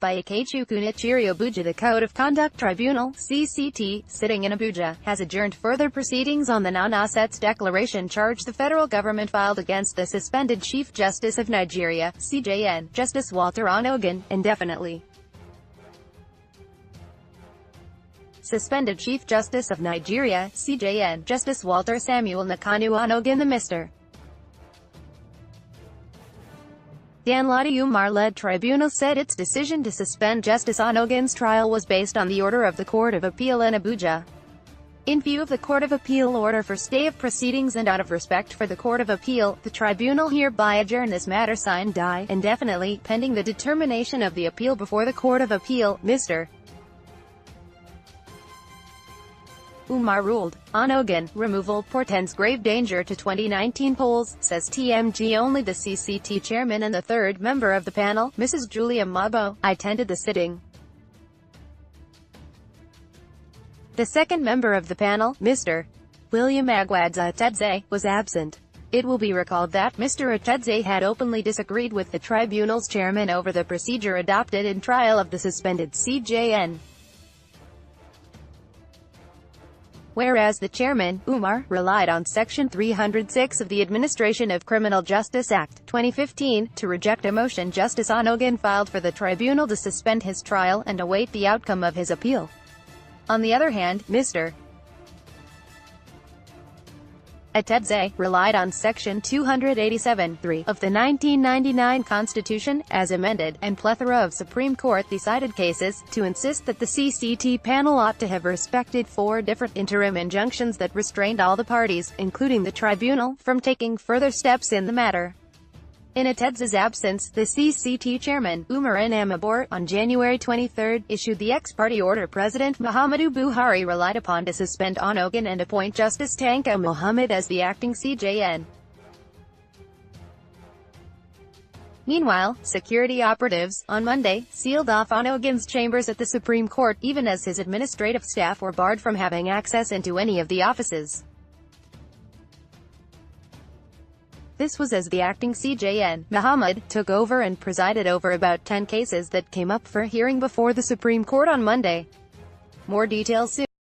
by Ikechukwu Nnochiri Abuja. The Code of Conduct Tribunal, CCT, sitting in Abuja, has adjourned further proceedings on the non-assets declaration charge the federal government filed against the suspended Chief Justice of Nigeria, CJN, Justice Walter Onnoghen, indefinitely. Suspended Chief Justice of Nigeria, CJN, Justice Walter Samuel Onnoghen the Mr. Danladi Umar-led tribunal said its decision to suspend Justice Onnoghen's trial was based on the order of the Court of Appeal in Abuja. In view of the Court of Appeal order for stay of proceedings and out of respect for the Court of Appeal, the tribunal hereby adjourned this matter signed die indefinitely, pending the determination of the appeal before the Court of Appeal. Mr. Umar ruled, Onnoghen, removal portends grave danger to 2019 polls, says TMG. Only the CCT chairman and the third member of the panel, Mrs. Julia Mabo, attended the sitting. The second member of the panel, Mr. William Agwadza Atedze, was absent. It will be recalled that Mr. Atedze had openly disagreed with the tribunal's chairman over the procedure adopted in trial of the suspended CJN. Whereas the chairman, Umar, relied on Section 306 of the Administration of Criminal Justice Act, 2015, to reject a motion Justice Onnoghen filed for the tribunal to suspend his trial and await the outcome of his appeal. On the other hand, Mr. Atedze relied on Section 287(3) of the 1999 Constitution, as amended, and plethora of Supreme Court decided cases, to insist that the CCT panel ought to have respected 4 different interim injunctions that restrained all the parties, including the tribunal, from taking further steps in the matter. In Atedze's absence, the CCT chairman, Umar Nnamabor, on January 23, issued the ex-party order President Muhammadu Buhari relied upon to suspend Onnoghen and appoint Justice Tanko Muhammad as the acting CJN. Meanwhile, security operatives, on Monday, sealed off Onnoghen's chambers at the Supreme Court, even as his administrative staff were barred from having access into any of the offices. This was as the acting CJN, Muhammad, took over and presided over about 10 cases that came up for hearing before the Supreme Court on Monday. More details soon.